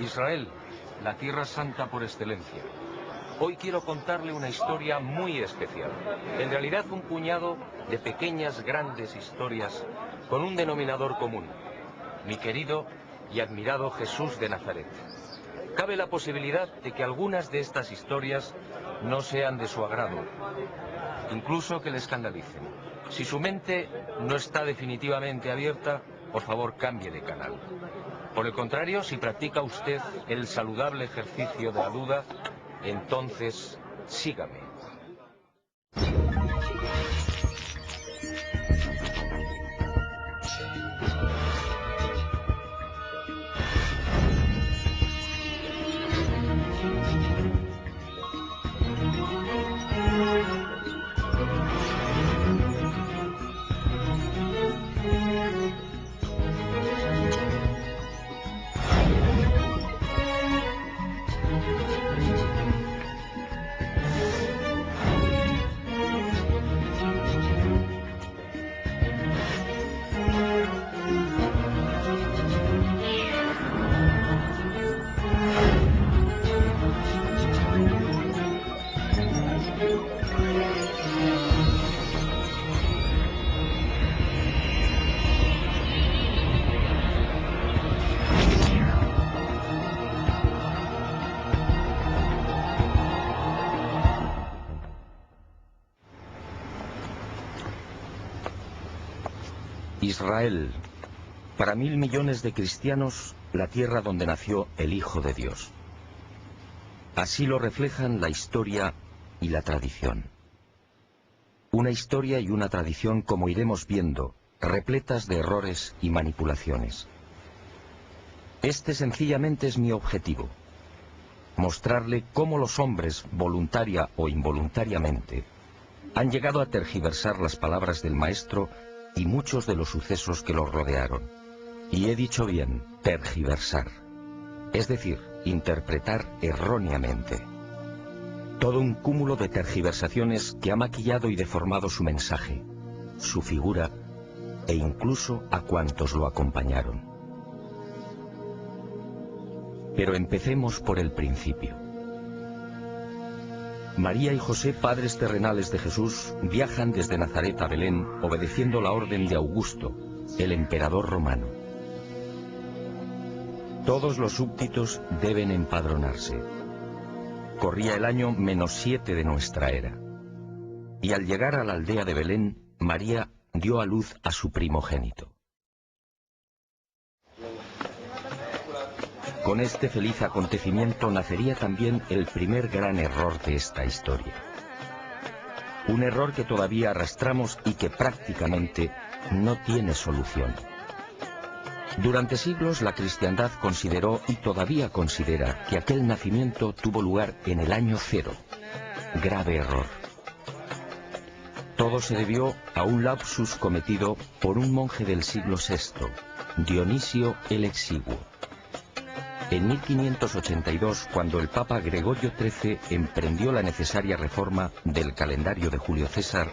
Israel, la tierra santa por excelencia. Hoy quiero contarle una historia muy especial. En realidad un puñado de pequeñas, grandes historias con un denominador común. Mi querido y admirado Jesús de Nazaret. Cabe la posibilidad de que algunas de estas historias no sean de su agrado, incluso que le escandalicen. Si su mente no está definitivamente abierta, por favor cambie de canal. Por el contrario, si practica usted el saludable ejercicio de la duda, entonces sígame. Israel, para 1.000 millones de cristianos, la tierra donde nació el Hijo de Dios. Así lo reflejan la historia y la tradición. Una historia y una tradición, como iremos viendo, repletas de errores y manipulaciones. Este sencillamente es mi objetivo: mostrarle cómo los hombres, voluntaria o involuntariamente, han llegado a tergiversar las palabras del Maestro y muchos de los sucesos que los rodearon. Y he dicho bien, tergiversar. Es decir, interpretar erróneamente. Todo un cúmulo de tergiversaciones que ha maquillado y deformado su mensaje, su figura e incluso a cuantos lo acompañaron. Pero empecemos por el principio. María y José, padres terrenales de Jesús, viajan desde Nazaret a Belén, obedeciendo la orden de Augusto, el emperador romano. Todos los súbditos deben empadronarse. Corría el año -7 de nuestra era. Y al llegar a la aldea de Belén, María dio a luz a su primogénito. Con este feliz acontecimiento nacería también el primer gran error de esta historia. Un error que todavía arrastramos y que prácticamente no tiene solución. Durante siglos la cristiandad consideró y todavía considera que aquel nacimiento tuvo lugar en el año 0. Grave error. Todo se debió a un lapsus cometido por un monje del siglo VI, Dionisio el Exiguo. En 1582, cuando el Papa Gregorio XIII emprendió la necesaria reforma del calendario de Julio César,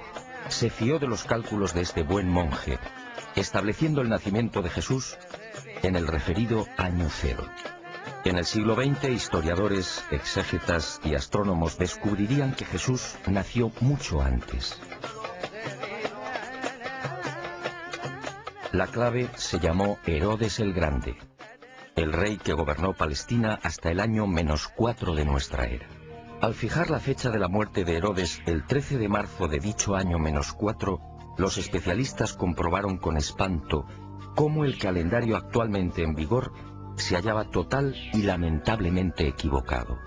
se fió de los cálculos de este buen monje, estableciendo el nacimiento de Jesús en el referido año 0. En el siglo XX, historiadores, exégetas y astrónomos descubrirían que Jesús nació mucho antes. La clave se llamó Herodes el Grande, el rey que gobernó Palestina hasta el año -4 de nuestra era. Al fijar la fecha de la muerte de Herodes el 13 de marzo de dicho año -4, los especialistas comprobaron con espanto cómo el calendario actualmente en vigor se hallaba total y lamentablemente equivocado.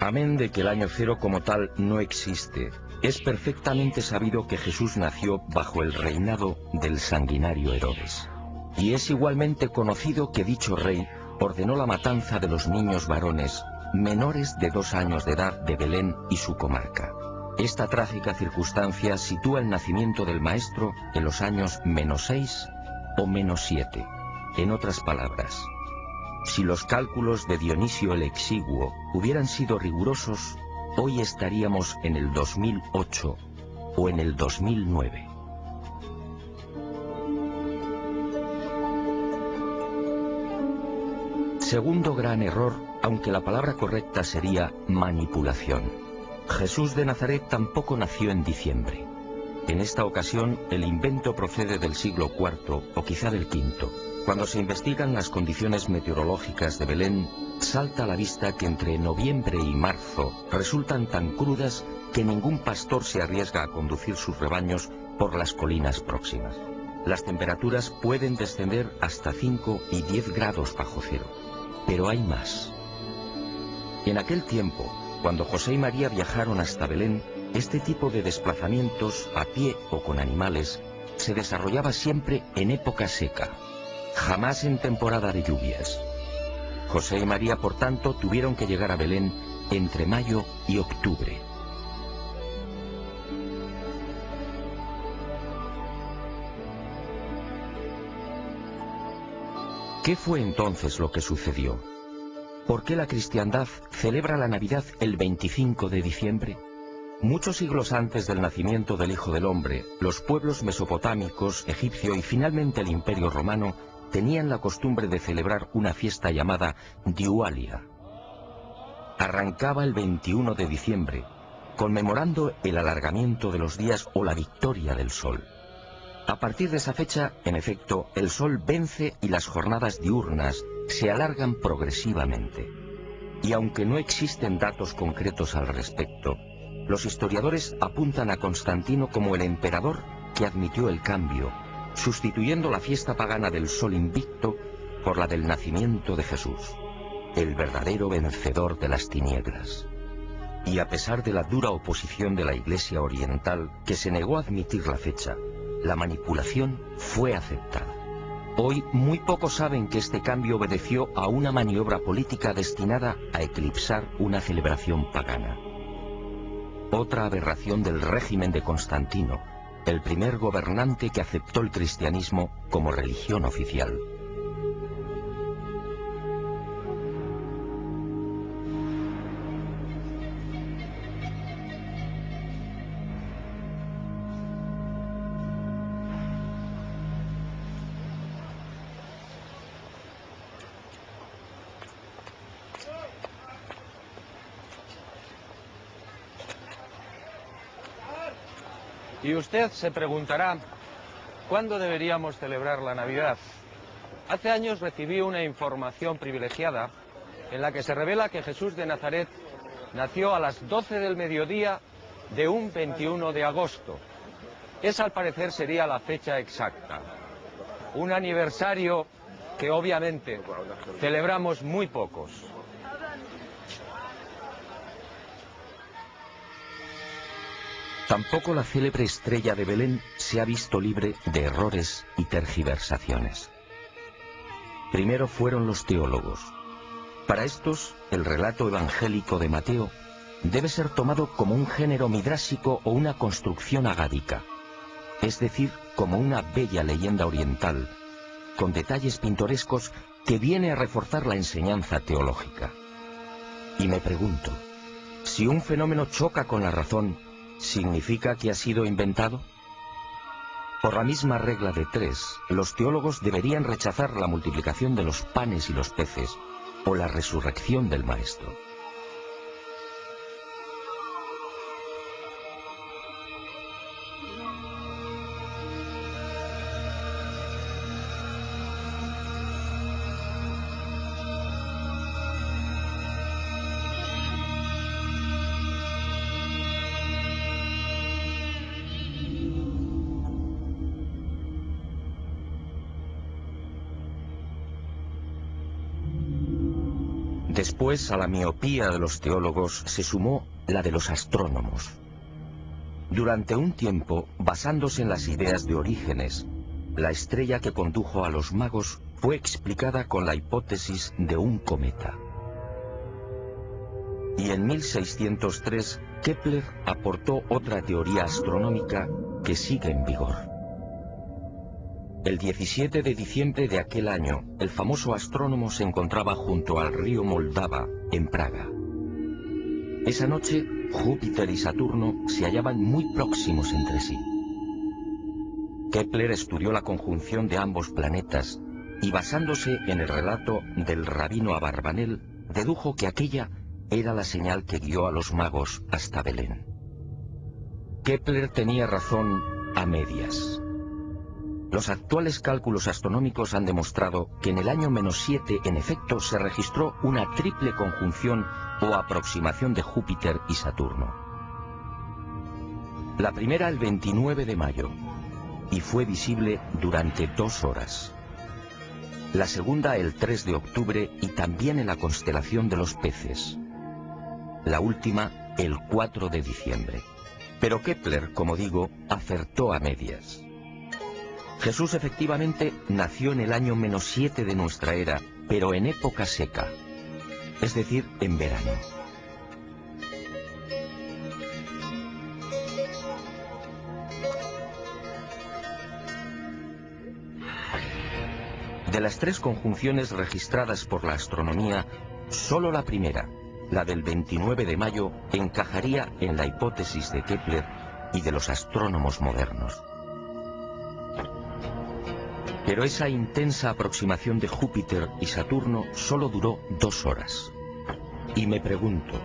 Amén de que el año 0 como tal no existe, es perfectamente sabido que Jesús nació bajo el reinado del sanguinario Herodes. Y es igualmente conocido que dicho rey ordenó la matanza de los niños varones menores de 2 años de edad de Belén y su comarca. Esta trágica circunstancia sitúa el nacimiento del Maestro en los años -6 o -7. En otras palabras, si los cálculos de Dionisio el Exiguo hubieran sido rigurosos, hoy estaríamos en el 2008 o en el 2009. Segundo gran error, aunque la palabra correcta sería manipulación. Jesús de Nazaret tampoco nació en diciembre. En esta ocasión, el invento procede del siglo IV o quizá del V. Cuando se investigan las condiciones meteorológicas de Belén, salta a la vista que entre noviembre y marzo resultan tan crudas que ningún pastor se arriesga a conducir sus rebaños por las colinas próximas. Las temperaturas pueden descender hasta 5 y 10 grados bajo cero. Pero hay más. En aquel tiempo, cuando José y María viajaron hasta Belén, este tipo de desplazamientos, a pie o con animales, se desarrollaba siempre en época seca, jamás en temporada de lluvias. José y María, por tanto, tuvieron que llegar a Belén entre mayo y octubre. ¿Qué fue entonces lo que sucedió? ¿Por qué la cristiandad celebra la Navidad el 25 de diciembre? Muchos siglos antes del nacimiento del Hijo del Hombre, los pueblos mesopotámicos, egipcio y finalmente el Imperio Romano tenían la costumbre de celebrar una fiesta llamada Diualia. Arrancaba el 21 de diciembre, conmemorando el alargamiento de los días o la victoria del sol. A partir de esa fecha, en efecto, el sol vence y las jornadas diurnas se alargan progresivamente. Y aunque no existen datos concretos al respecto, los historiadores apuntan a Constantino como el emperador que admitió el cambio, sustituyendo la fiesta pagana del sol invicto por la del nacimiento de Jesús, el verdadero vencedor de las tinieblas. Y a pesar de la dura oposición de la Iglesia Oriental, que se negó a admitir la fecha, la manipulación fue aceptada. Hoy muy pocos saben que este cambio obedeció a una maniobra política destinada a eclipsar una celebración pagana. Otra aberración del régimen de Constantino, el primer gobernante que aceptó el cristianismo como religión oficial. Y usted se preguntará, ¿cuándo deberíamos celebrar la Navidad? Hace años recibí una información privilegiada en la que se revela que Jesús de Nazaret nació a las 12 del mediodía de un 21 de agosto. Esa al parecer sería la fecha exacta. Un aniversario que obviamente celebramos muy pocos. Tampoco la célebre estrella de Belén se ha visto libre de errores y tergiversaciones. Primero fueron los teólogos. Para estos, el relato evangélico de Mateo debe ser tomado como un género midrásico o una construcción agádica, es decir, como una bella leyenda oriental, con detalles pintorescos que viene a reforzar la enseñanza teológica. Y me pregunto, si un fenómeno choca con la razón, ¿significa que ha sido inventado? Por la misma regla de 3, los teólogos deberían rechazar la multiplicación de los panes y los peces o la resurrección del Maestro. Después, a la miopía de los teólogos se sumó la de los astrónomos. Durante un tiempo, basándose en las ideas de Orígenes, la estrella que condujo a los magos fue explicada con la hipótesis de un cometa. Y en 1603, Kepler aportó otra teoría astronómica que sigue en vigor. El 17 de diciembre de aquel año, el famoso astrónomo se encontraba junto al río Moldava, en Praga. Esa noche, Júpiter y Saturno se hallaban muy próximos entre sí. Kepler estudió la conjunción de ambos planetas y basándose en el relato del rabino Abarbanel, dedujo que aquella era la señal que guió a los magos hasta Belén. Kepler tenía razón a medias. Los actuales cálculos astronómicos han demostrado que en el año -7 en efecto se registró una triple conjunción o aproximación de Júpiter y Saturno. La primera el 29 de mayo y fue visible durante 2 horas. La segunda el 3 de octubre y también en la constelación de los Peces. La última el 4 de diciembre. Pero Kepler, como digo, acertó a medias. Jesús efectivamente nació en el año -7 de nuestra era, pero en época seca, es decir, en verano. De las 3 conjunciones registradas por la astronomía, solo la primera, la del 29 de mayo, encajaría en la hipótesis de Kepler y de los astrónomos modernos. Pero esa intensa aproximación de Júpiter y Saturno solo duró 2 horas. Y me pregunto,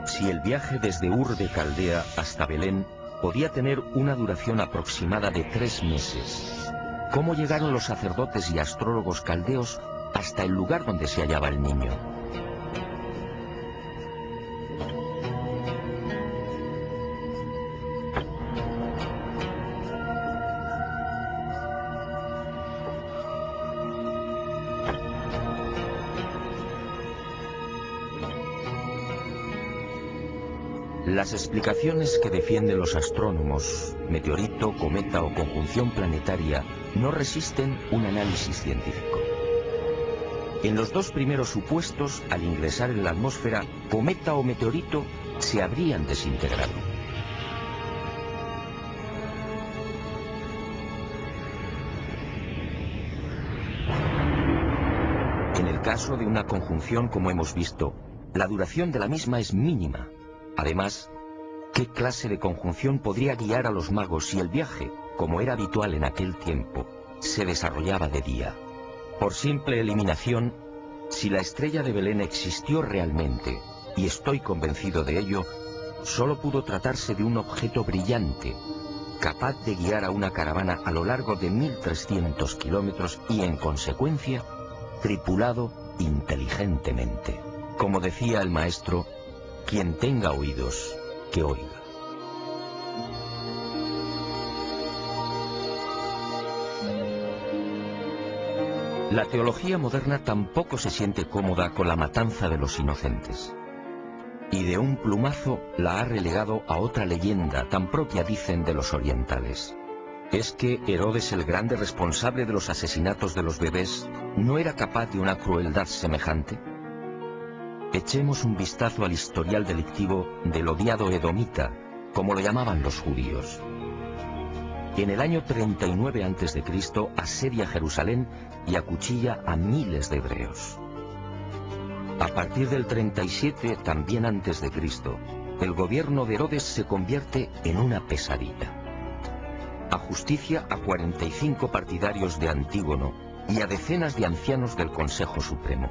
si el viaje desde Ur de Caldea hasta Belén podía tener una duración aproximada de 3 meses, ¿cómo llegaron los sacerdotes y astrólogos caldeos hasta el lugar donde se hallaba el niño? Las explicaciones que defienden los astrónomos, meteorito, cometa o conjunción planetaria, no resisten un análisis científico. En los 2 primeros supuestos, al ingresar en la atmósfera, cometa o meteorito se habrían desintegrado. En el caso de una conjunción, como hemos visto, la duración de la misma es mínima. Además, ¿qué clase de conjunción podría guiar a los magos si el viaje, como era habitual en aquel tiempo, se desarrollaba de día? Por simple eliminación, si la estrella de Belén existió realmente, y estoy convencido de ello, solo pudo tratarse de un objeto brillante, capaz de guiar a una caravana a lo largo de 1300 kilómetros y, en consecuencia, tripulado inteligentemente. Como decía el maestro, quien tenga oídos, que oiga. La teología moderna tampoco se siente cómoda con la matanza de los inocentes. Y de un plumazo la ha relegado a otra leyenda tan propia, dicen, de los orientales. ¿Es que Herodes, el grande responsable de los asesinatos de los bebés, no era capaz de una crueldad semejante? Echemos un vistazo al historial delictivo del odiado edomita, como lo llamaban los judíos. En el año 39 a.C. asedia Jerusalén y acuchilla a miles de hebreos. A partir del 37, también antes de Cristo, el gobierno de Herodes se convierte en una pesadilla. Ajusticia a 45 partidarios de Antígono y a decenas de ancianos del Consejo Supremo.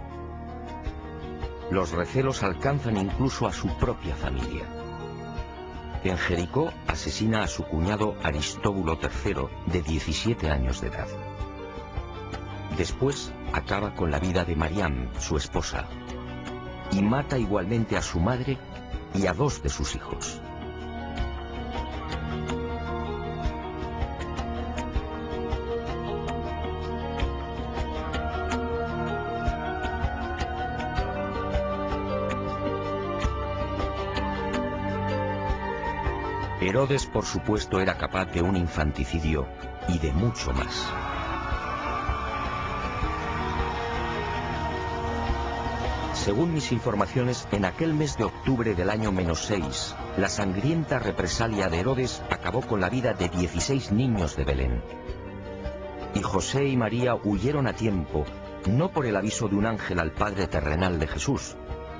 Los recelos alcanzan incluso a su propia familia. En Jericó asesina a su cuñado Aristóbulo III, de 17 años de edad. Después acaba con la vida de Mariam, su esposa, y mata igualmente a su madre y a 2 de sus hijos. Herodes, por supuesto, era capaz de un infanticidio y de mucho más. Según mis informaciones, en aquel mes de octubre del año -6, la sangrienta represalia de Herodes acabó con la vida de 16 niños de Belén. Y José y María huyeron a tiempo, no por el aviso de un ángel al Padre terrenal de Jesús,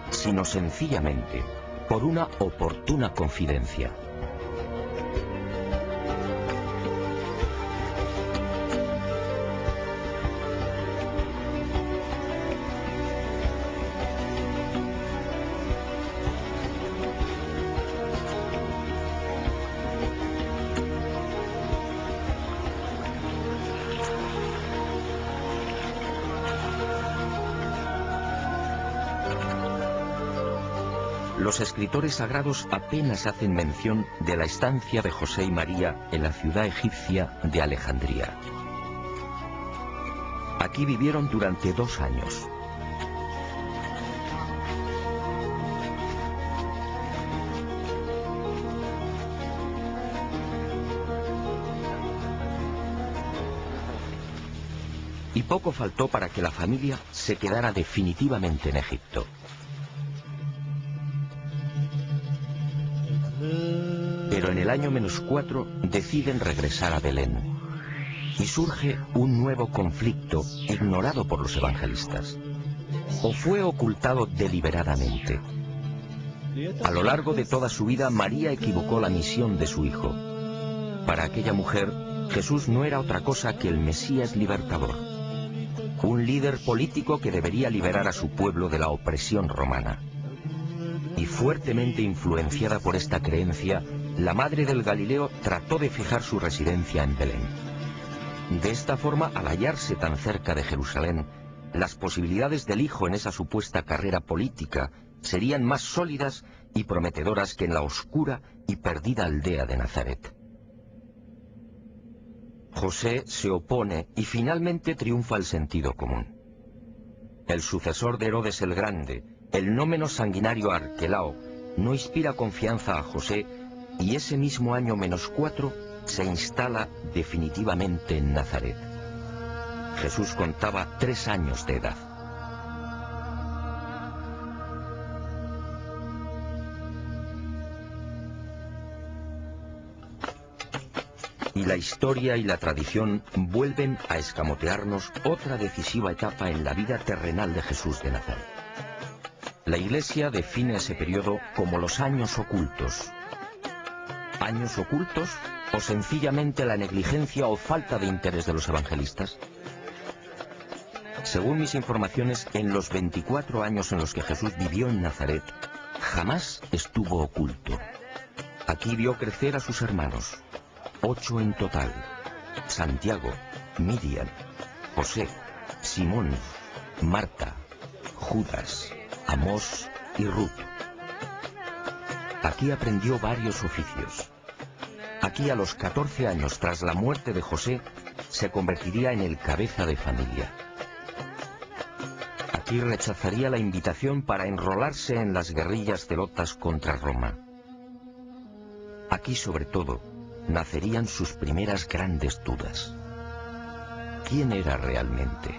sino sencillamente por una oportuna confidencia. los escritores sagrados apenas hacen mención de la estancia de José y María en la ciudad egipcia de Alejandría. Aquí vivieron durante 2 años. Y poco faltó para que la familia se quedara definitivamente en Egipto. Pero en el año -4 deciden regresar a Belén. Y surge un nuevo conflicto ignorado por los evangelistas. ¿O fue ocultado deliberadamente? A lo largo de toda su vida, María equivocó la misión de su hijo. Para aquella mujer, Jesús no era otra cosa que el Mesías libertador. Un líder político que debería liberar a su pueblo de la opresión romana. Y fuertemente influenciada por esta creencia, la madre del Galileo trató de fijar su residencia en Belén. De esta forma, al hallarse tan cerca de Jerusalén, las posibilidades del hijo en esa supuesta carrera política serían más sólidas y prometedoras que en la oscura y perdida aldea de Nazaret. José se opone y finalmente triunfa el sentido común. El sucesor de Herodes el Grande, el no menos sanguinario Arquelao, no inspira confianza a José y ese mismo año -4 se instala definitivamente en Nazaret. Jesús contaba 3 años de edad. Y la historia y la tradición vuelven a escamotearnos otra decisiva etapa en la vida terrenal de Jesús de Nazaret. La Iglesia define ese periodo como los años ocultos. ¿Años ocultos o sencillamente la negligencia o falta de interés de los evangelistas? Según mis informaciones, en los 24 años en los que Jesús vivió en Nazaret, jamás estuvo oculto. Aquí vio crecer a sus hermanos, 8 en total: Santiago, Miriam, José, Simón, Marta, Judas, Amós y Ruth. Aquí aprendió varios oficios. Aquí, a los 14 años tras la muerte de José, se convertiría en el cabeza de familia. Aquí rechazaría la invitación para enrolarse en las guerrillas zelotas contra Roma. Aquí, sobre todo, nacerían sus primeras grandes dudas. ¿Quién era realmente?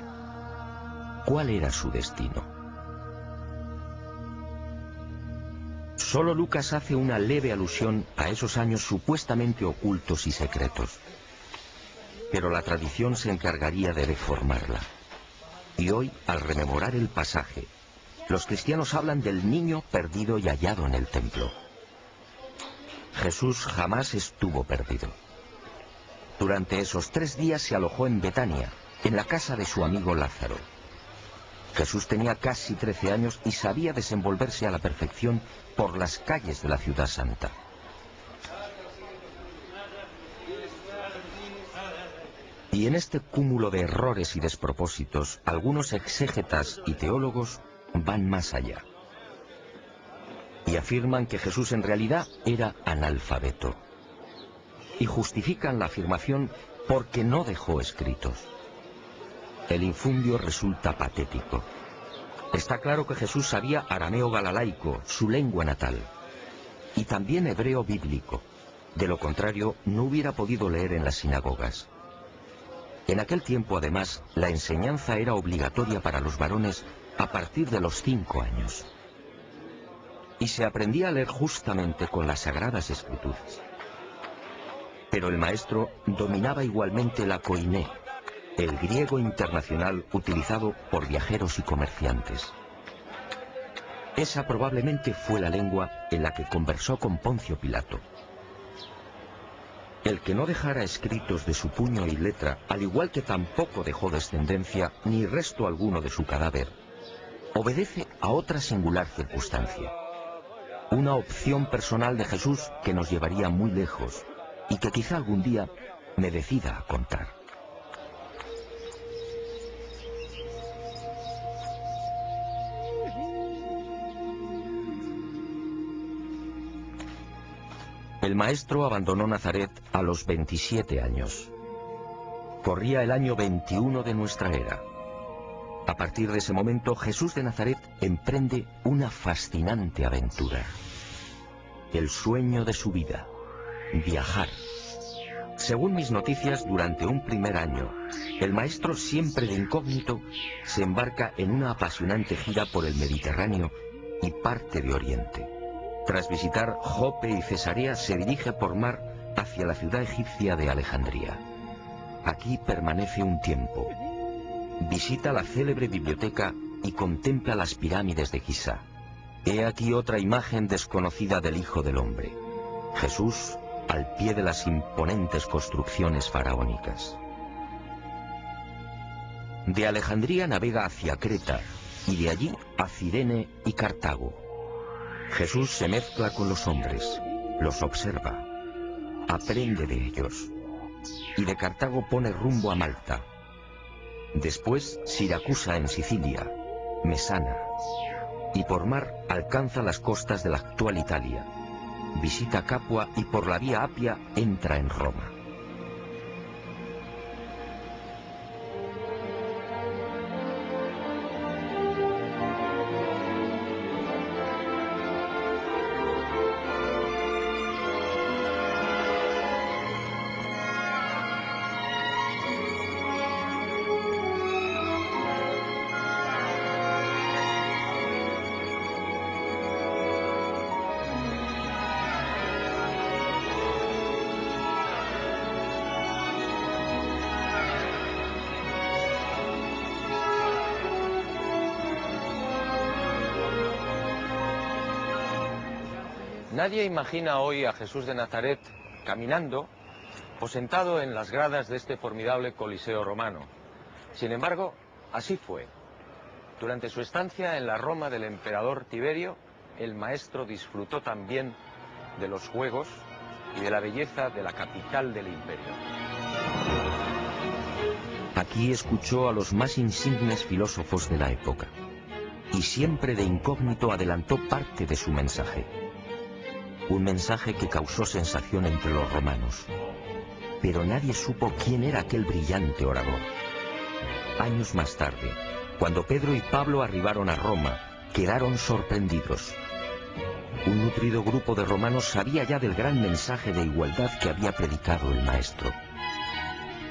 ¿Cuál era su destino? Solo Lucas hace una leve alusión a esos años supuestamente ocultos y secretos. Pero la tradición se encargaría de deformarla. Y hoy, al rememorar el pasaje, los cristianos hablan del niño perdido y hallado en el templo. Jesús jamás estuvo perdido. Durante esos 3 días se alojó en Betania, en la casa de su amigo Lázaro. Jesús tenía casi 13 años y sabía desenvolverse a la perfección por las calles de la ciudad santa. Y en este cúmulo de errores y despropósitos, algunos exégetas y teólogos van más allá. Y afirman que Jesús en realidad era analfabeto. Y justifican la afirmación porque no dejó escritos. El infundio resulta patético. Está claro que Jesús sabía arameo galalaico, su lengua natal, y también hebreo bíblico. De lo contrario, no hubiera podido leer en las sinagogas. En aquel tiempo, además, la enseñanza era obligatoria para los varones a partir de los 5 años. Y se aprendía a leer justamente con las Sagradas Escrituras. Pero el maestro dominaba igualmente la koiné, el griego internacional utilizado por viajeros y comerciantes. Esa probablemente fue la lengua en la que conversó con Poncio Pilato. El que no dejara escritos de su puño y letra, al igual que tampoco dejó descendencia ni resto alguno de su cadáver, obedece a otra singular circunstancia. Una opción personal de Jesús que nos llevaría muy lejos y que quizá algún día me decida a contar. El maestro abandonó Nazaret a los 27 años. Corría el año 21 de nuestra era. A partir de ese momento, Jesús de Nazaret emprende una fascinante aventura. El sueño de su vida: viajar. Según mis noticias, durante un primer año, el maestro, siempre de incógnito, se embarca en una apasionante gira por el Mediterráneo y parte de Oriente. Tras visitar Jope y Cesarea, se dirige por mar hacia la ciudad egipcia de Alejandría. Aquí permanece un tiempo. Visita la célebre biblioteca y contempla las pirámides de Giza. He aquí otra imagen desconocida del Hijo del Hombre: Jesús al pie de las imponentes construcciones faraónicas. De Alejandría navega hacia Creta y de allí a Cirene y Cartago. Jesús se mezcla con los hombres, los observa, aprende de ellos, y de Cartago pone rumbo a Malta. Después Siracusa en Sicilia, Mesana, y por mar alcanza las costas de la actual Italia. Visita Capua y por la vía Apia entra en Roma. Nadie imagina hoy a Jesús de Nazaret caminando o sentado en las gradas de este formidable Coliseo romano. Sin embargo, así fue. Durante su estancia en la Roma del emperador Tiberio, el maestro disfrutó también de los juegos y de la belleza de la capital del imperio. Aquí escuchó a los más insignes filósofos de la época, y siempre de incógnito adelantó parte de su mensaje. Un mensaje que causó sensación entre los romanos, pero nadie supo quién era aquel brillante orador. Años más tarde, cuando Pedro y Pablo arribaron a Roma, quedaron sorprendidos. Un nutrido grupo de romanos sabía ya del gran mensaje de igualdad que había predicado el maestro,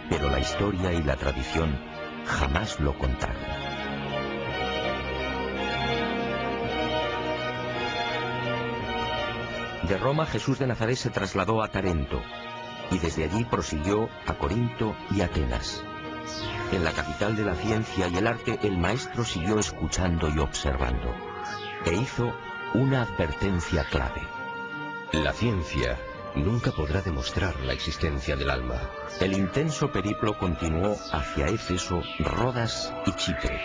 pero la historia y la tradición jamás lo contaron. De Roma, Jesús de Nazaret se trasladó a Tarento y desde allí prosiguió a Corinto y Atenas. En la capital de la ciencia y el arte, el maestro siguió escuchando y observando, e hizo una advertencia clave. La ciencia nunca podrá demostrar la existencia del alma. El intenso periplo continuó hacia Éfeso, Rodas y Chipre.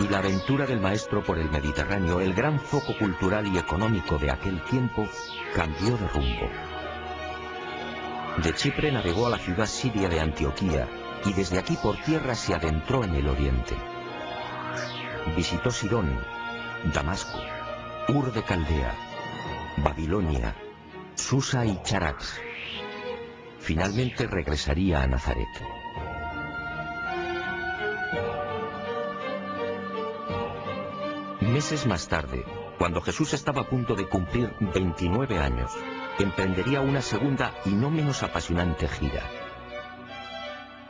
Y la aventura del maestro por el Mediterráneo, el gran foco cultural y económico de aquel tiempo, cambió de rumbo. De Chipre navegó a la ciudad siria de Antioquía y desde aquí por tierra se adentró en el oriente. Visitó Sidón, Damasco, Ur de Caldea, Babilonia, Susa y Charax. Finalmente regresaría a Nazaret. Meses más tarde, cuando Jesús estaba a punto de cumplir 29 años, emprendería una segunda y no menos apasionante gira.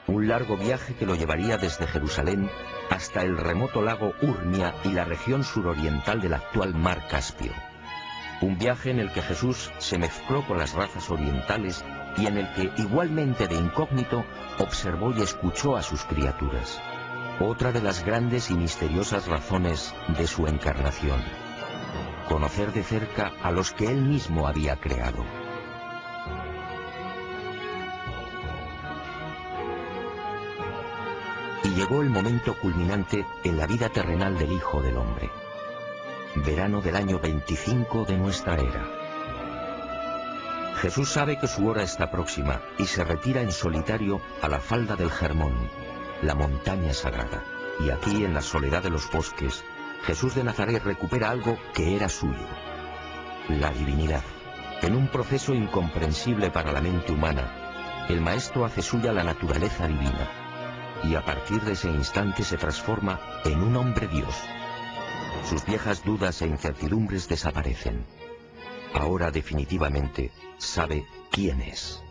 Un largo viaje que lo llevaría desde Jerusalén hasta el remoto lago Urmia y la región suroriental del actual mar Caspio. Un viaje en el que Jesús se mezcló con las razas orientales y en el que, igualmente de incógnito, observó y escuchó a sus criaturas. Otra de las grandes y misteriosas razones de su encarnación: conocer de cerca a los que él mismo había creado. Y llegó el momento culminante en la vida terrenal del Hijo del Hombre. Verano del año 25 de nuestra era. Jesús sabe que su hora está próxima y se retira en solitario a la falda del Hermón, la montaña sagrada. Y aquí, en la soledad de los bosques, Jesús de Nazaret recupera algo que era suyo: la divinidad. En un proceso incomprensible para la mente humana, el maestro hace suya la naturaleza divina, y a partir de ese instante se transforma en un hombre Dios. Sus viejas dudas e incertidumbres desaparecen. Ahora definitivamente sabe quién es.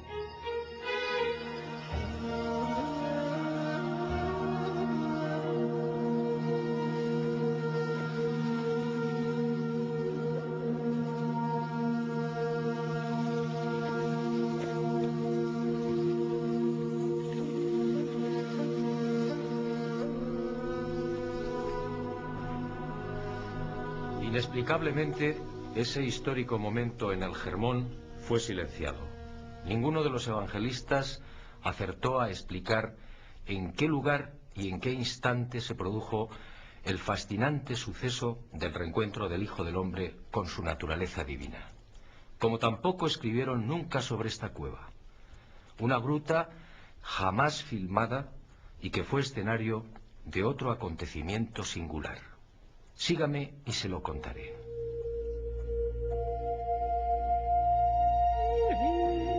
Inexplicablemente, ese histórico momento en el Germón fue silenciado. Ninguno de los evangelistas acertó a explicar en qué lugar y en qué instante se produjo el fascinante suceso del reencuentro del Hijo del Hombre con su naturaleza divina. Como tampoco escribieron nunca sobre esta cueva, una gruta jamás filmada y que fue escenario de otro acontecimiento singular. Sígame y se lo contaré.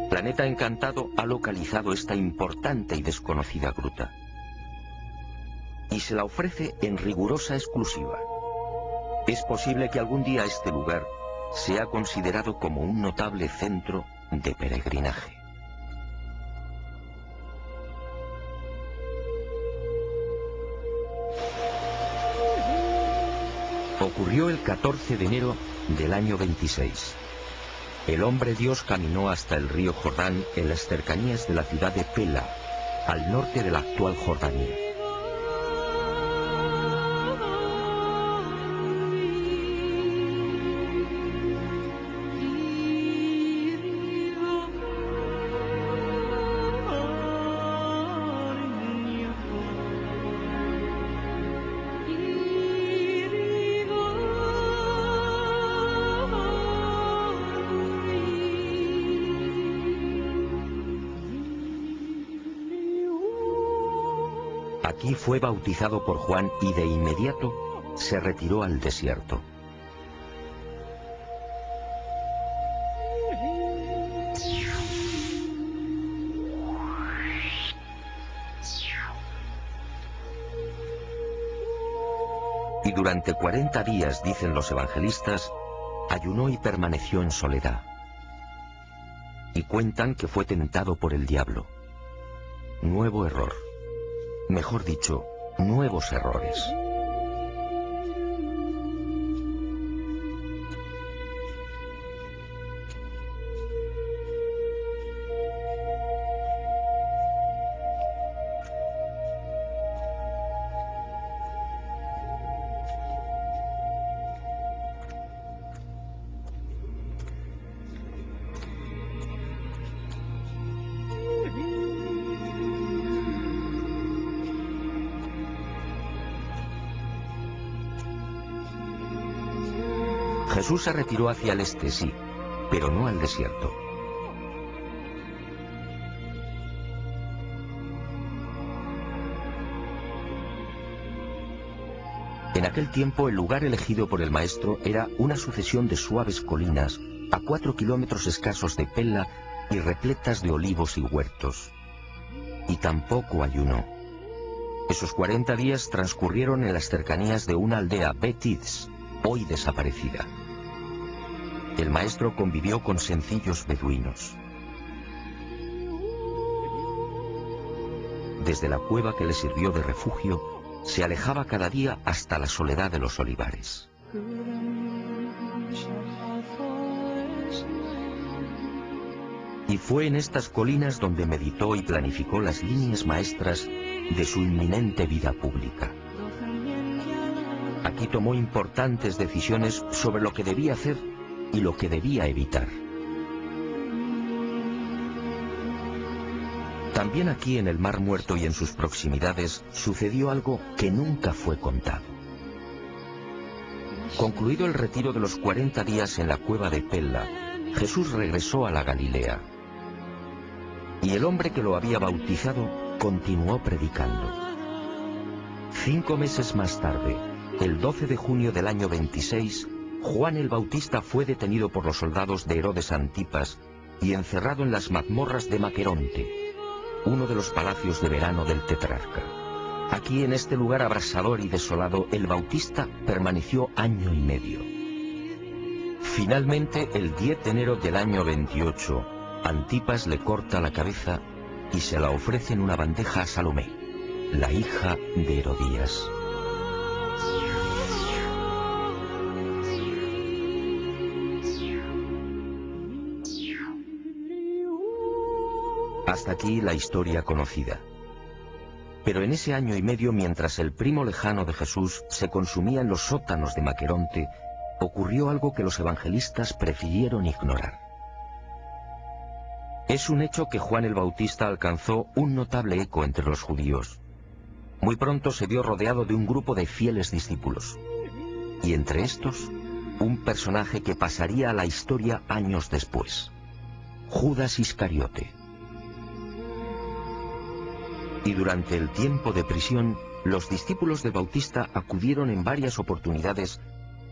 Planeta Encantado ha localizado esta importante y desconocida gruta y se la ofrece en rigurosa exclusiva. Es posible que algún día este lugar sea considerado como un notable centro de peregrinaje. Ocurrió el 14 de enero del año 26. El hombre Dios caminó hasta el río Jordán en las cercanías de la ciudad de Pela, al norte de la actual Jordania. Aquí fue bautizado por Juan y de inmediato se retiró al desierto. Y durante 40 días, dicen los evangelistas, ayunó y permaneció en soledad. Y cuentan que fue tentado por el diablo. Nuevo error. Mejor dicho, nuevos errores. Jesús se retiró hacia el este, sí, pero no al desierto. En aquel tiempo el lugar elegido por el maestro era una sucesión de suaves colinas a 4 kilómetros escasos de Pella y repletas de olivos y huertos. Y tampoco ayunó. Esos 40 días transcurrieron en las cercanías de una aldea, Bet-Idz, hoy desaparecida. El maestro convivió con sencillos beduinos. Desde la cueva que le sirvió de refugio, se alejaba cada día hasta la soledad de los olivares. Y fue en estas colinas donde meditó y planificó las líneas maestras de su inminente vida pública. Aquí tomó importantes decisiones sobre lo que debía hacer y lo que debía evitar. También aquí en el Mar Muerto y en sus proximidades sucedió algo que nunca fue contado. Concluido el retiro de los 40 días en la cueva de Pella, Jesús regresó a la Galilea. Y el hombre que lo había bautizado continuó predicando. 5 meses más tarde, el 12 de junio del año 26, Juan el Bautista fue detenido por los soldados de Herodes Antipas y encerrado en las mazmorras de Maqueronte, uno de los palacios de verano del tetrarca. Aquí, en este lugar abrasador y desolado, el Bautista permaneció año y medio. Finalmente, el 10 de enero del año 28, Antipas le corta la cabeza y se la ofrece en una bandeja a Salomé, la hija de Herodías. Hasta aquí la historia conocida. Pero en ese año y medio, mientras el primo lejano de Jesús se consumía en los sótanos de Maqueronte, ocurrió algo que los evangelistas prefirieron ignorar. Es un hecho que Juan el Bautista alcanzó un notable eco entre los judíos. Muy pronto se vio rodeado de un grupo de fieles discípulos, y entre estos, un personaje que pasaría a la historia años después: Judas Iscariote. Y durante el tiempo de prisión, los discípulos del Bautista acudieron en varias oportunidades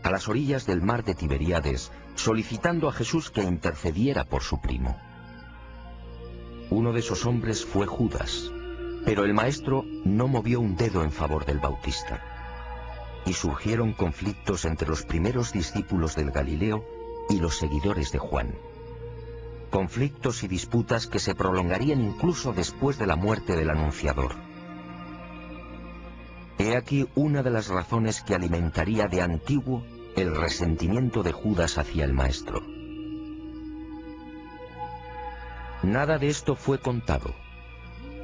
a las orillas del mar de Tiberíades, solicitando a Jesús que intercediera por su primo. Uno de esos hombres fue Judas, pero el maestro no movió un dedo en favor del Bautista. Y surgieron conflictos entre los primeros discípulos del Galileo y los seguidores de Juan. Conflictos y disputas que se prolongarían incluso después de la muerte del anunciador. He aquí una de las razones que alimentaría de antiguo el resentimiento de Judas hacia el maestro. Nada de esto fue contado,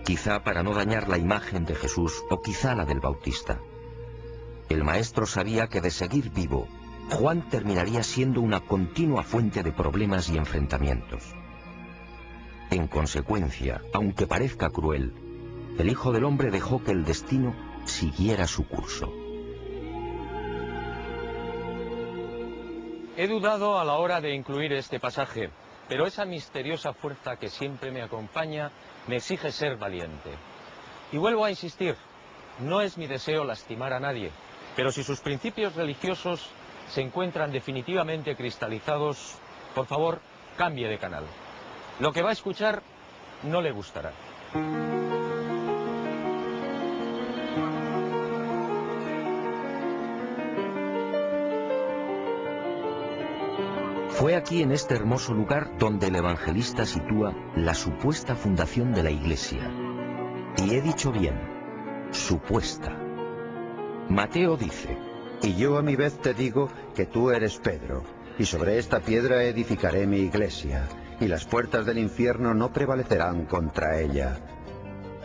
quizá para no dañar la imagen de Jesús o quizá la del Bautista. El maestro sabía que de seguir vivo, Juan terminaría siendo una continua fuente de problemas y enfrentamientos. En consecuencia, aunque parezca cruel, el Hijo del Hombre dejó que el destino siguiera su curso. He dudado a la hora de incluir este pasaje, pero esa misteriosa fuerza que siempre me acompaña me exige ser valiente. Y vuelvo a insistir, no es mi deseo lastimar a nadie, pero si sus principios religiosos se encuentran definitivamente cristalizados, por favor, cambie de canal. Lo que va a escuchar no le gustará. Fue aquí, en este hermoso lugar, donde el evangelista sitúa la supuesta fundación de la Iglesia. Y he dicho bien, supuesta. Mateo dice: Y yo a mi vez te digo que tú eres Pedro, y sobre esta piedra edificaré mi iglesia, y las puertas del infierno no prevalecerán contra ella.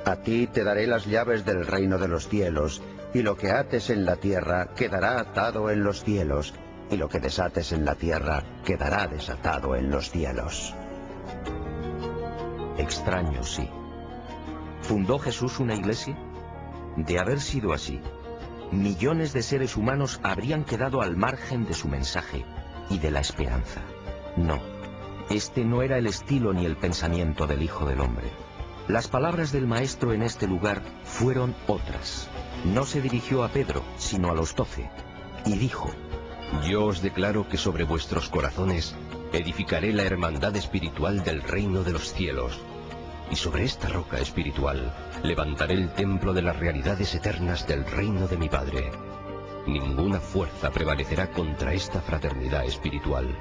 A ti te daré las llaves del reino de los cielos, y lo que ates en la tierra quedará atado en los cielos, y lo que desates en la tierra quedará desatado en los cielos. Extraño, sí. ¿Fundó Jesús una iglesia? De haber sido así, millones de seres humanos habrían quedado al margen de su mensaje y de la esperanza. No, este no era el estilo ni el pensamiento del Hijo del Hombre. Las palabras del Maestro en este lugar fueron otras. No se dirigió a Pedro, sino a los 12, y dijo: Yo os declaro que sobre vuestros corazones edificaré la hermandad espiritual del reino de los cielos, y sobre esta roca espiritual levantaré el templo de las realidades eternas del reino de mi Padre. Ninguna fuerza prevalecerá contra esta fraternidad espiritual.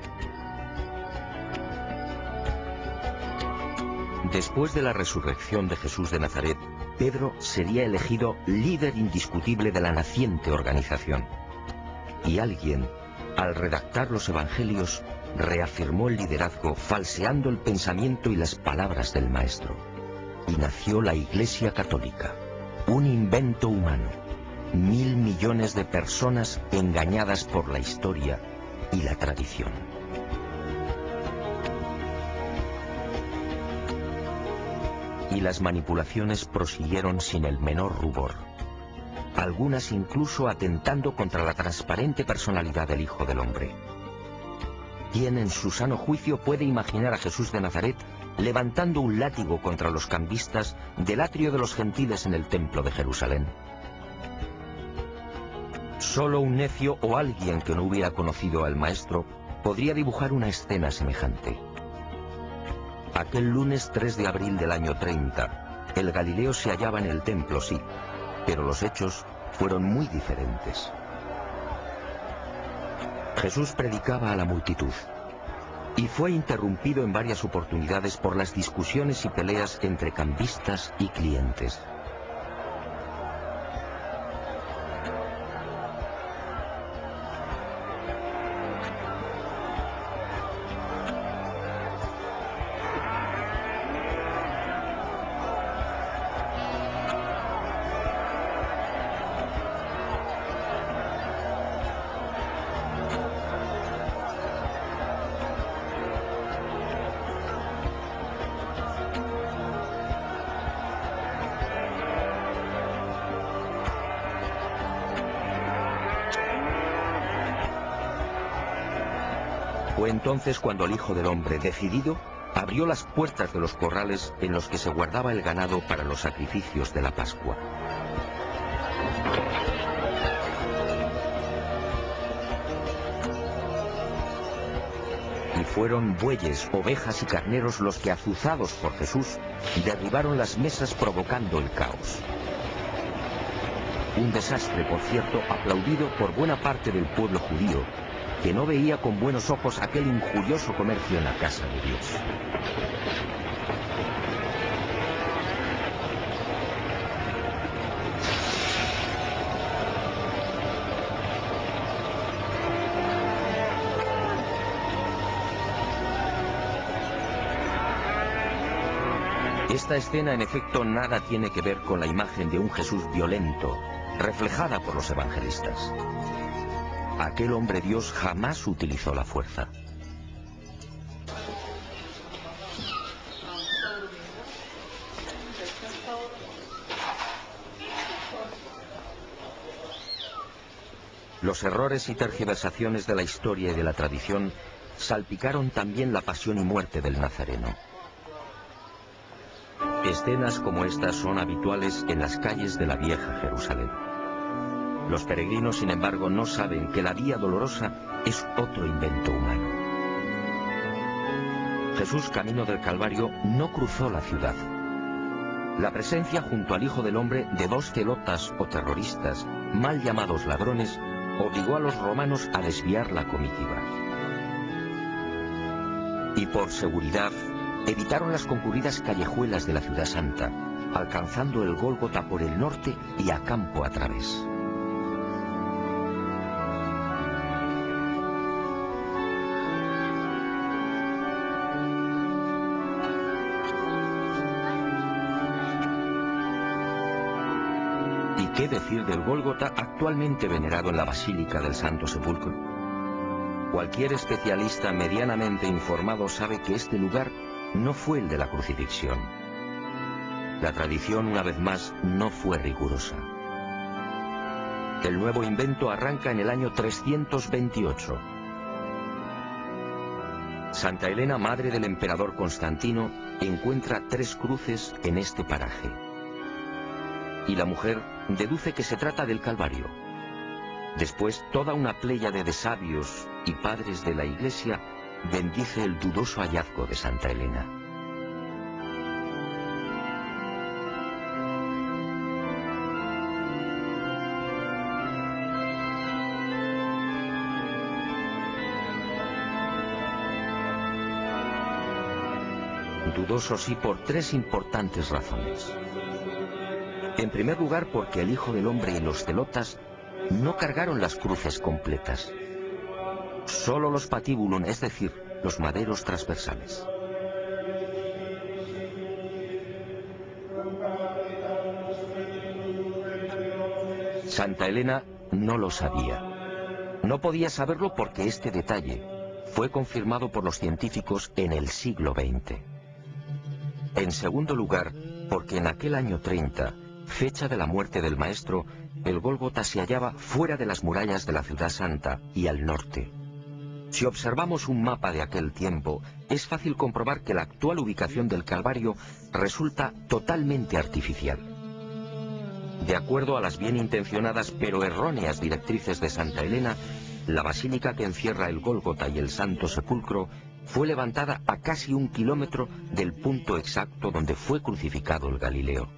Después de la resurrección de Jesús de Nazaret, Pedro sería elegido líder indiscutible de la naciente organización. Y alguien, al redactar los evangelios, reafirmó el liderazgo falseando el pensamiento y las palabras del Maestro. Y nació la Iglesia Católica, un invento humano. 1.000 millones de personas engañadas por la historia y la tradición. Y las manipulaciones prosiguieron sin el menor rubor, algunas incluso atentando contra la transparente personalidad del Hijo del Hombre. ¿Quién en su sano juicio puede imaginar a Jesús de Nazaret levantando un látigo contra los cambistas del atrio de los gentiles en el templo de Jerusalén? Solo un necio o alguien que no hubiera conocido al Maestro podría dibujar una escena semejante. Aquel lunes 3 de abril del año 30, el Galileo se hallaba en el templo, sí, pero los hechos fueron muy diferentes. Jesús predicaba a la multitud y fue interrumpido en varias oportunidades por las discusiones y peleas entre cambistas y clientes. Fue entonces cuando el Hijo del Hombre, decidido, abrió las puertas de los corrales en los que se guardaba el ganado para los sacrificios de la Pascua. Y fueron bueyes, ovejas y carneros los que, azuzados por Jesús, derribaron las mesas provocando el caos. Un desastre, por cierto, aplaudido por buena parte del pueblo judío, que no veía con buenos ojos aquel injurioso comercio en la casa de Dios. Esta escena, en efecto, nada tiene que ver con la imagen de un Jesús violento, reflejada por los evangelistas. Aquel hombre Dios jamás utilizó la fuerza. Los errores y tergiversaciones de la historia y de la tradición salpicaron también la pasión y muerte del Nazareno. Escenas como estas son habituales en las calles de la vieja Jerusalén. Los peregrinos, sin embargo, no saben que la Vía Dolorosa es otro invento humano. Jesús, camino del Calvario, no cruzó la ciudad. La presencia junto al Hijo del Hombre de dos celotas o terroristas, mal llamados ladrones, obligó a los romanos a desviar la comitiva. Y por seguridad, evitaron las concurridas callejuelas de la Ciudad Santa, alcanzando el Gólgota por el norte y a campo a través. ¿Y qué decir del Gólgota, actualmente venerado en la Basílica del Santo Sepulcro? Cualquier especialista medianamente informado sabe que este lugar no fue el de la crucifixión. La tradición, una vez más, no fue rigurosa. El nuevo invento arranca en el año 328. Santa Elena, madre del emperador Constantino, encuentra 3 cruces en este paraje. Y la mujer deduce que se trata del Calvario. Después, toda una pléyade de sabios y padres de la Iglesia bendice el dudoso hallazgo de Santa Elena. Dudoso sí por 3 importantes razones. En primer lugar, porque el Hijo del Hombre y los celotas no cargaron las cruces completas. Solo los patibulum, es decir, los maderos transversales. Santa Elena no lo sabía. No podía saberlo porque este detalle fue confirmado por los científicos en el siglo XX. En segundo lugar, porque en aquel año 30, fecha de la muerte del Maestro, el Gólgota se hallaba fuera de las murallas de la Ciudad Santa y al norte. Si observamos un mapa de aquel tiempo, es fácil comprobar que la actual ubicación del Calvario resulta totalmente artificial. De acuerdo a las bien intencionadas pero erróneas directrices de Santa Elena, la basílica que encierra el Gólgota y el Santo Sepulcro fue levantada a casi 1 kilómetro del punto exacto donde fue crucificado el Galileo.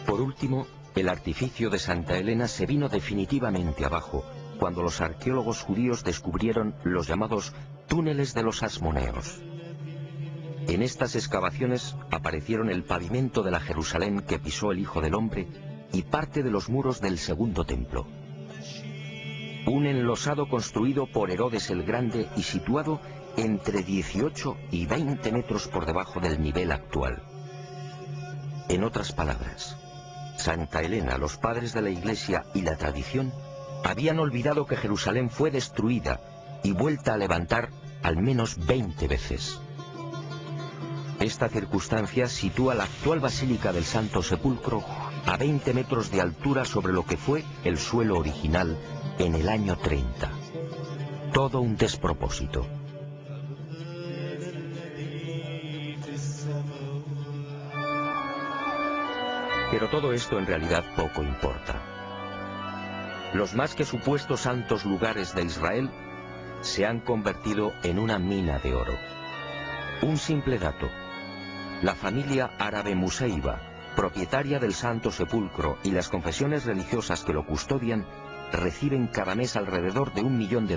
Por último, el artificio de Santa Elena se vino definitivamente abajo cuando los arqueólogos judíos descubrieron los llamados túneles de los Asmoneos. En estas excavaciones aparecieron el pavimento de la Jerusalén que pisó el Hijo del Hombre y parte de los muros del segundo templo. Un enlosado construido por Herodes el Grande y situado entre 18 y 20 metros por debajo del nivel actual. En otras palabras, Santa Elena, los padres de la Iglesia y la tradición habían olvidado que Jerusalén fue destruida y vuelta a levantar al menos 20 veces. Esta circunstancia sitúa la actual Basílica del Santo Sepulcro a 20 metros de altura sobre lo que fue el suelo original en el año 30. Todo un despropósito. Pero todo esto en realidad poco importa. Los más que supuestos santos lugares de Israel se han convertido en una mina de oro. Un simple dato: la familia árabe Museiba, propietaria del Santo Sepulcro, y las confesiones religiosas que lo custodian reciben cada mes alrededor de $1 millón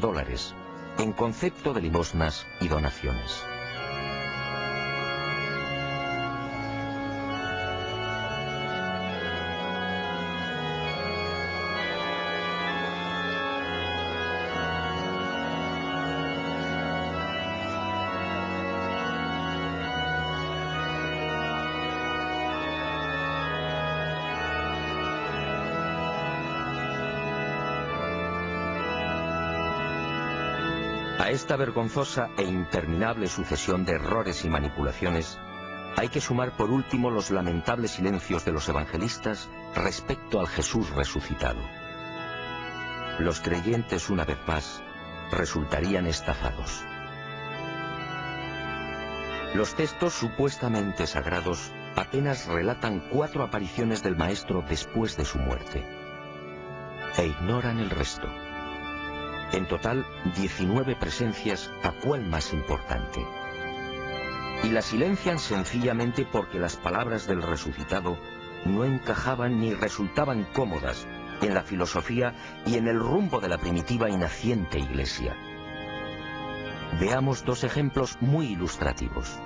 en concepto de limosnas y donaciones. A esta vergonzosa e interminable sucesión de errores y manipulaciones hay que sumar por último los lamentables silencios de los evangelistas respecto al Jesús resucitado. Los creyentes, una vez más, resultarían estafados. Los textos supuestamente sagrados apenas relatan 4 apariciones del Maestro después de su muerte, e ignoran el resto. En total, 19 presencias, ¿a cuál más importante? Y la silencian sencillamente porque las palabras del resucitado no encajaban ni resultaban cómodas en la filosofía y en el rumbo de la primitiva y naciente Iglesia. Veamos 2 ejemplos muy ilustrativos.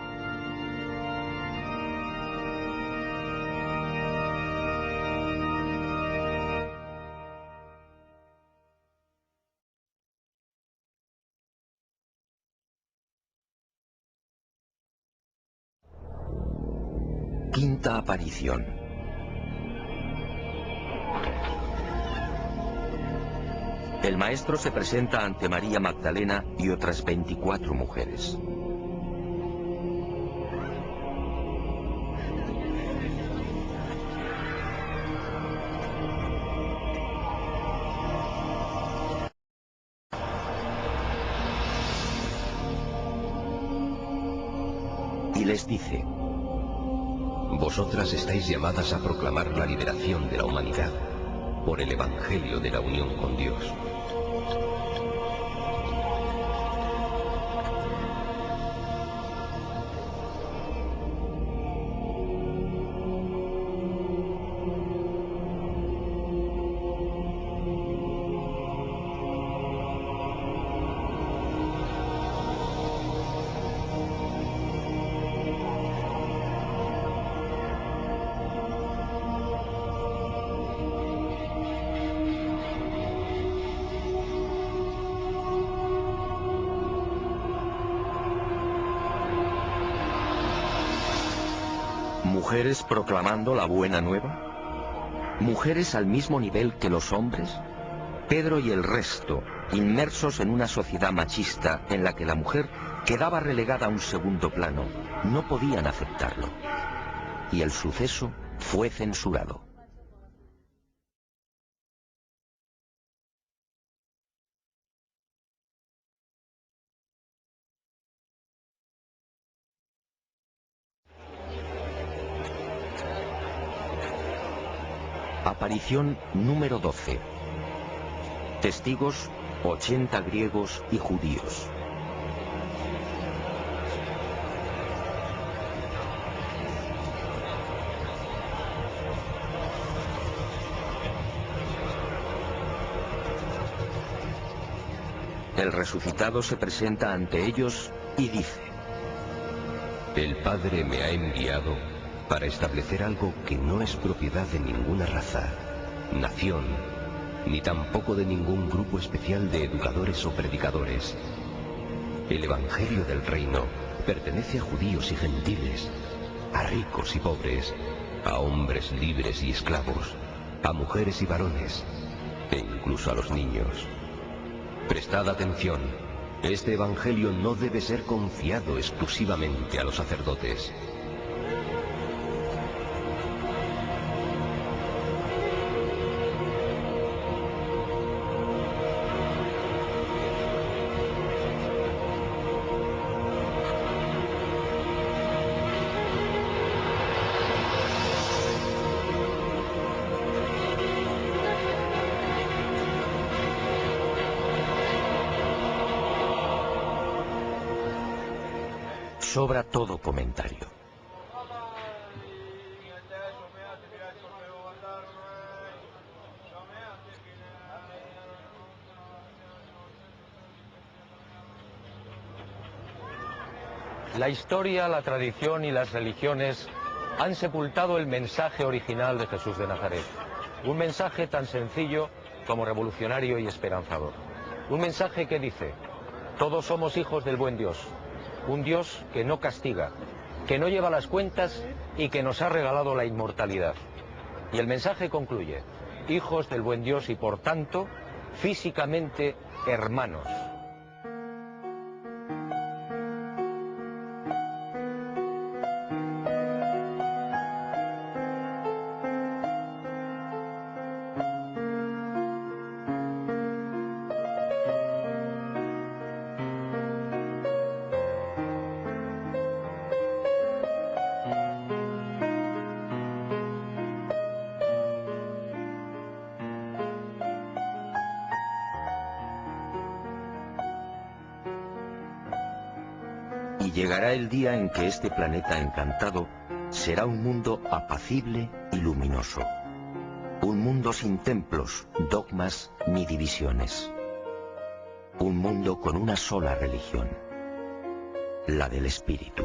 Quinta aparición. El Maestro se presenta ante María Magdalena y otras 24 mujeres. Y les dice: vosotras estáis llamadas a proclamar la liberación de la humanidad por el Evangelio de la unión con Dios. ¿Mujeres proclamando la buena nueva? ¿Mujeres al mismo nivel que los hombres? Pedro y el resto, inmersos en una sociedad machista en la que la mujer quedaba relegada a un segundo plano, no podían aceptarlo. Y el suceso fue censurado. Aparición número 12. Testigos 80 griegos y judíos. El resucitado se presenta ante ellos y dice: El Padre me ha enviado para establecer algo que no es propiedad de ninguna raza, nación, ni tampoco de ningún grupo especial de educadores o predicadores. El Evangelio del Reino pertenece a judíos y gentiles, a ricos y pobres, a hombres libres y esclavos, a mujeres y varones, e incluso a los niños. Prestad atención, este Evangelio no debe ser confiado exclusivamente a los sacerdotes. Sobra todo comentario. La historia, la tradición y las religiones han sepultado el mensaje original de Jesús de Nazaret. Un mensaje tan sencillo como revolucionario y esperanzador. Un mensaje que dice: todos somos hijos del buen Dios. Un Dios que no castiga, que no lleva las cuentas y que nos ha regalado la inmortalidad. Y el mensaje concluye: hijos del buen Dios y por tanto, físicamente hermanos. Y llegará el día en que este planeta encantado será un mundo apacible y luminoso. Un mundo sin templos, dogmas ni divisiones. Un mundo con una sola religión, la del espíritu.